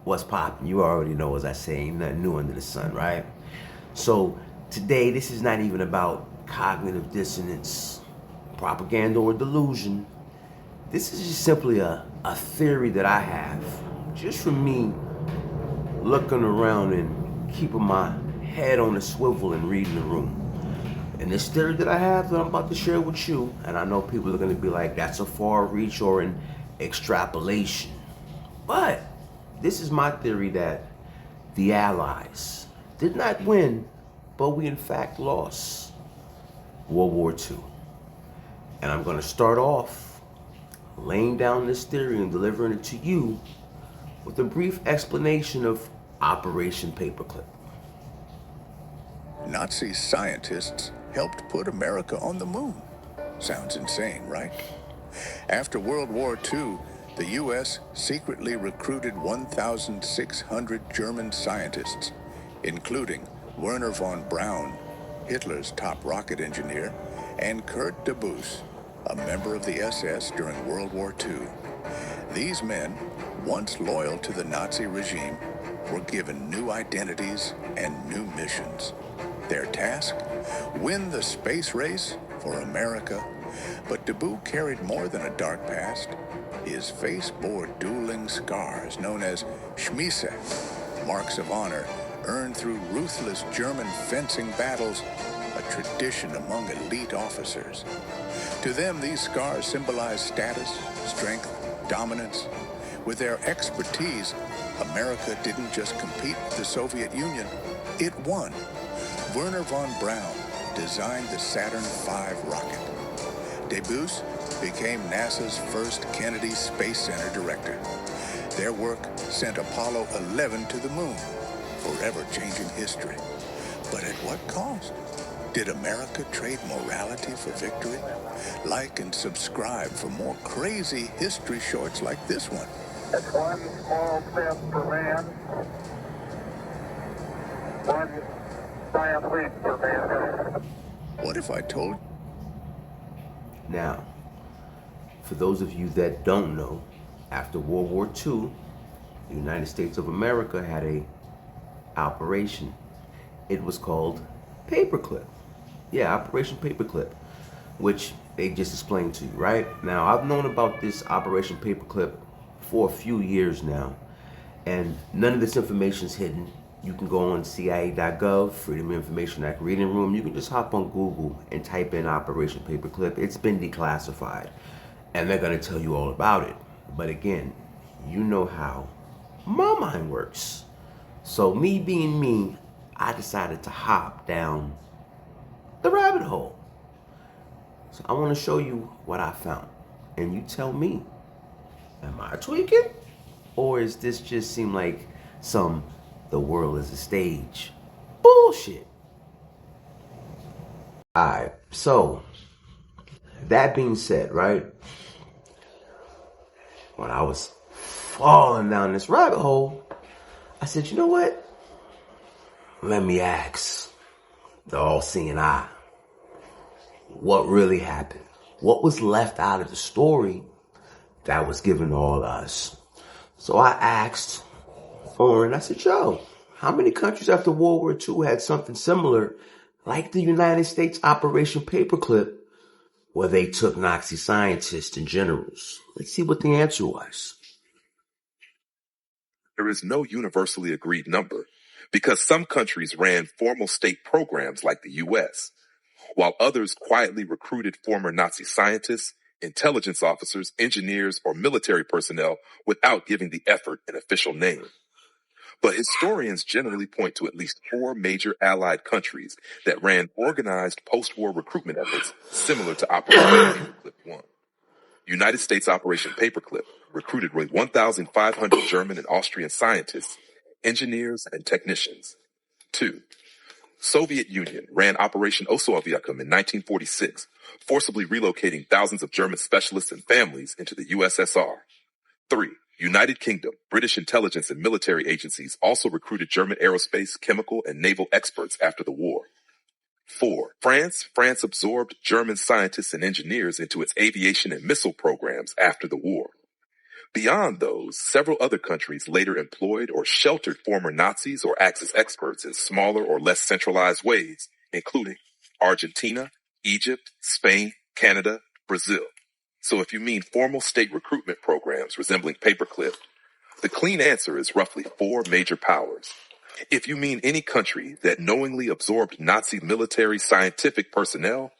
What's poppin'? You already know, as I say, ain't nothing new under the sun, right? So today, this is not even about cognitive dissonance, propaganda, or delusion. This is just simply a theory that I have, just from me looking around and keeping my head on a swivel and reading the room. And this theory that I have that I'm about to share with you, and I know people are going to be like, that's a far reach or an extrapolation. But this is my theory that the Allies did not win, but we in fact lost World War II. And I'm going to start off laying down this theory and delivering it to you with a brief explanation of Operation Paperclip. Nazi scientists helped put America on the moon. Sounds insane, right? After World War II, the U.S. secretly recruited 1,600 German scientists, including Werner von Braun, Hitler's top rocket engineer, and Kurt Debus, a member of the SS during World War II. These men, once loyal to the Nazi regime, were given new identities and new missions. Their task? Win the space race for America. But Debus carried more than a dark past. His face bore dueling scars known as Schmiese, marks of honor earned through ruthless German fencing battles, a tradition among elite officers. To them, these scars symbolize status, strength, dominance. With their expertise, America didn't just compete with the Soviet Union, it won. Werner von Braun designed the Saturn V rocket. Debus became NASA's first Kennedy Space Center director. Their work sent Apollo 11 to the moon, forever changing history. But at what cost? Did America trade morality for victory? Like and subscribe for more crazy history shorts like this one. That's one small step for man, one giant leap for mankind. What if I told? Now, for those of you that don't know, after World War II, the United States of America had a operation. It was called Paperclip. Yeah, Operation Paperclip, which they just explained to you, right? Now, I've known about this Operation Paperclip for a few years now, and none of this information is hidden. You can go on CIA.gov, Freedom of Information Act Reading Room. You can just hop on Google and type in Operation Paperclip. It's been declassified, and they're going to tell you all about it. But again, you know how my mind works. So me being me, I decided to hop down the rabbit hole. So I want to show you what I found. And you tell me, am I tweaking? Or is this just seem like some the world is a stage bullshit? Alright, so that being said, right? When I was falling down this rabbit hole, I said, you know what? Let me ask the all-seeing eye. What really happened? What was left out of the story that was given to all us? So I asked Foreign, I said, yo, how many countries after World War II had something similar like the United States Operation Paperclip, where they took Nazi scientists and generals? Let's see what the answer was. There is no universally agreed number because some countries ran formal state programs like the U.S., while others quietly recruited former Nazi scientists, intelligence officers, engineers, or military personnel without giving the effort an official name. But historians generally point to at least 4 major Allied countries that ran organized post-war recruitment efforts similar to Operation Paperclip 1. United States Operation Paperclip recruited 1,500 German and Austrian scientists, engineers, and technicians. 2. Soviet Union ran Operation Osowiakum in 1946, forcibly relocating thousands of German specialists and families into the USSR. 3. United Kingdom, British intelligence and military agencies also recruited German aerospace, chemical, and naval experts after the war. 4. France absorbed German scientists and engineers into its aviation and missile programs after the war. Beyond those, several other countries later employed or sheltered former Nazis or Axis experts in smaller or less centralized ways, including Argentina, Egypt, Spain, Canada, Brazil. So if you mean formal state recruitment programs resembling paperclip, the clean answer is roughly 4 major powers. If you mean any country that knowingly absorbed Nazi military scientific personnel,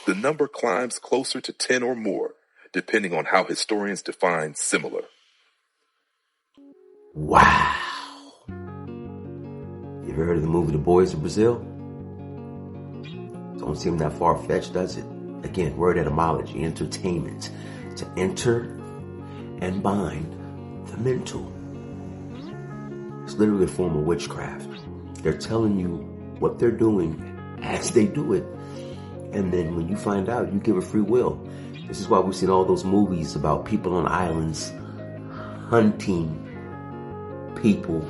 the number climbs closer to 10 or more, depending on how historians define similar. Wow. You ever heard of the movie The Boys of Brazil? Don't seem that far-fetched, does it? Again, word etymology, entertainment. To enter and bind the mental. It's literally a form of witchcraft. They're telling you what they're doing as they do it. And then when you find out, you give it free will. This is why we've seen all those movies about people on islands hunting people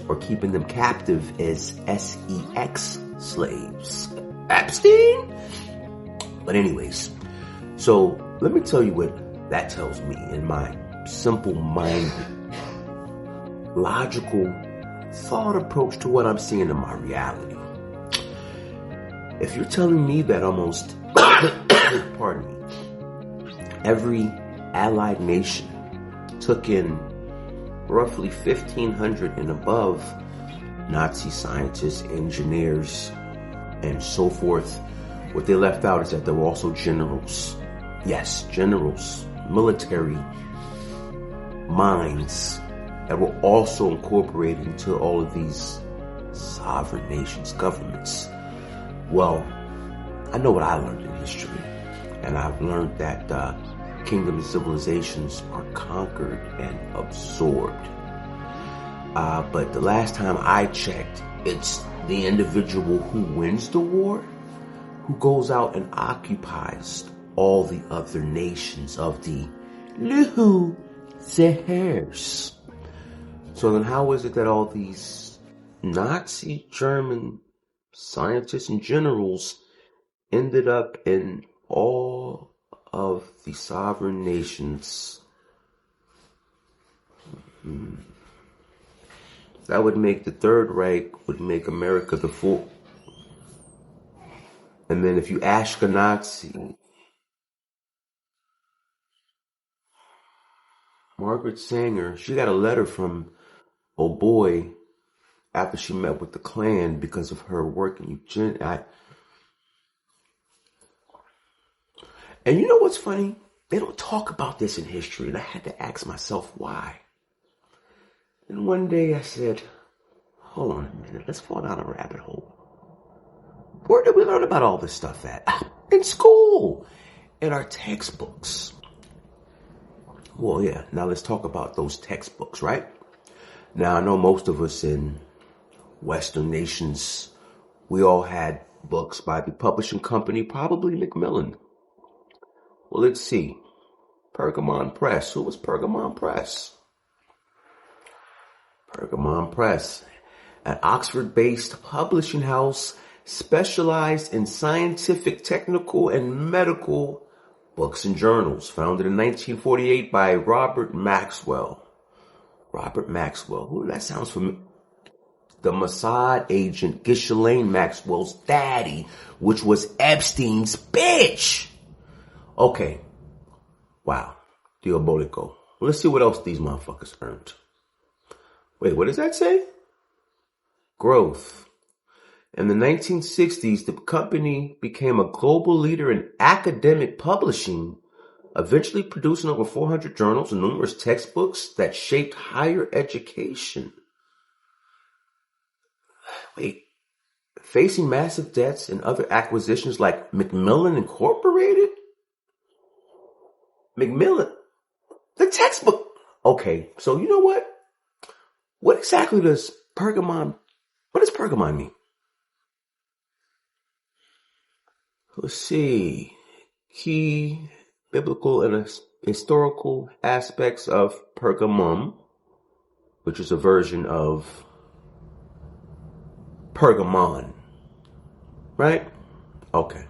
or keeping them captive as sex slaves. Epstein? But anyways, so let me tell you what that tells me in my simple-minded, logical thought approach to what I'm seeing in my reality. If you're telling me that almost, pardon me, every allied nation took in roughly 1,500 and above Nazi scientists, engineers, and so forth, what they left out is that there were also generals. Yes, generals, military minds that were also incorporated into all of these sovereign nations, governments. Well, I know what I learned in history, and I've learned that kingdoms and civilizations are conquered and absorbed. But the last time I checked, it's the individual who wins the war who goes out and occupies all the other nations of the losers. So then how is it that all these Nazi German scientists and generals ended up in all of the sovereign nations? That would make the Third Reich, would make America the fourth. And then if you Ashkenazi, Margaret Sanger, she got a letter from oh boy after she met with the Klan because of her work in eugenics. And you know what's funny? They don't talk about this in history, and I had to ask myself why. And one day I said, hold on a minute, let's fall down a rabbit hole. Where did we learn about all this stuff at? In school, in our textbooks. Well, yeah, now let's talk about those textbooks, right? Now, I know most of us in Western nations, we all had books by the publishing company, probably Macmillan. Well, let's see. Pergamon Press. Who was Pergamon Press? Pergamon Press, an Oxford-based publishing house specialized in scientific, technical, and medical books and journals, founded in 1948 by Robert Maxwell. Robert Maxwell. Who that sounds familiar? The Mossad agent Ghislaine Maxwell's daddy, which was Epstein's bitch. Okay. Wow. Diabolico. Well, let's see what else these motherfuckers earned. Wait, what does that say? Growth. In the 1960s, the company became a global leader in academic publishing, eventually producing over 400 journals and numerous textbooks that shaped higher education. Wait, facing massive debts and other acquisitions like Macmillan Incorporated? Macmillan? The textbook. Okay, so you know what? What exactly does Pergamon mean? Let's see. Key biblical and historical aspects of Pergamum, which is a version of Pergamon. Right? Okay.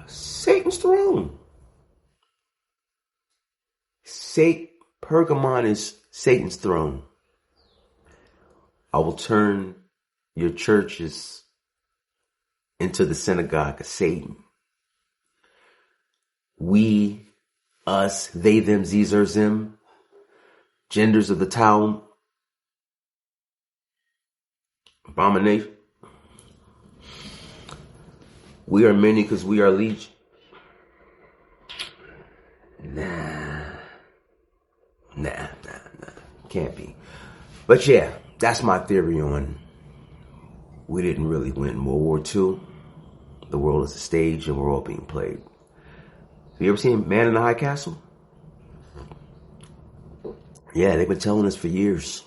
Satan's throne. Pergamon is Satan's throne. I will turn your churches into the synagogue of Satan. We, us, they, them, Zer, zim, genders of the town, abomination. We are many because we are legion. Nah. Can't be. But yeah, that's my theory on we didn't really win World War II. The world is a stage and we're all being played. Have you ever seen Man in the High Castle? Yeah, they've been telling us for years.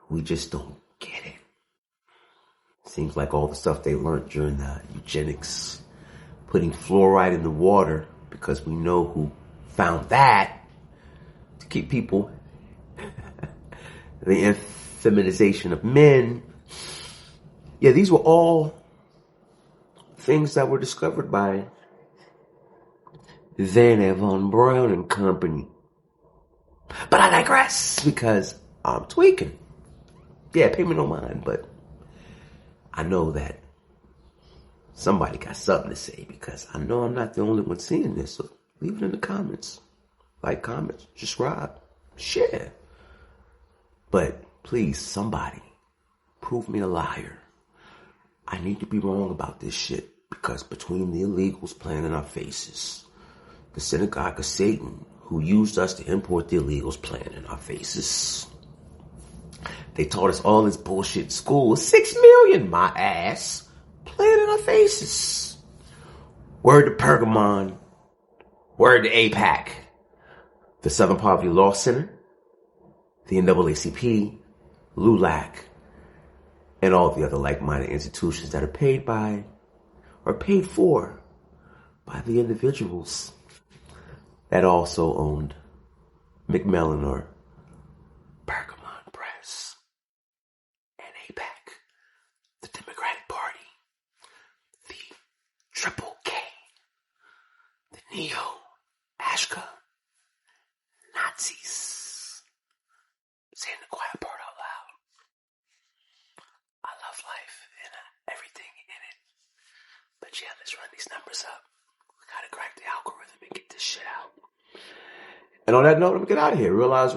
We just don't get it. Seems like all the stuff they learned during the eugenics, putting fluoride in the water, because we know who found that, to keep people, the infeminization of men. Yeah, these were all things that were discovered by Van von Braun and company. But I digress, because I'm tweaking. Yeah, pay me no mind, but I know that somebody got something to say, because I know I'm not the only one seeing this. So leave it in the comments. Like, comment, subscribe, share. But please, somebody, prove me a liar. I need to be wrong about this shit, because between the illegals playing in our faces, the synagogue of Satan, who used us to import the illegals playing in our faces, they taught us all this bullshit in school. 6 million, my ass, playing in our faces. Word to Pergamon. Word to APAC. The Southern Poverty Law Center. The NAACP. LULAC. And all the other like-minded institutions that are paid by, or paid for, by the individuals that also owned Macmillan or Pergamon Press. APAC, the Democratic Party, the Triple K, the Neo-Ashka Nazis. Saying the quiet part out loud. I love life and everything in it. But yeah, let's run these numbers up. We gotta crack the algorithm and get this shit out. And on that note, let me get out of here. Realize.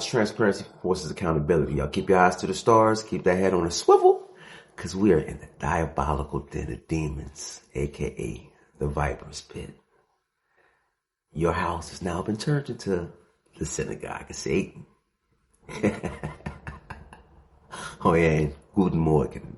Transparency forces accountability. Y'all keep your eyes to the stars. Keep that head on a swivel. Because we are in the diabolical den of demons, a.k.a. the Viper's Pit. Your house has now been turned into the synagogue of Satan. Oh yeah, and Guten Morgen.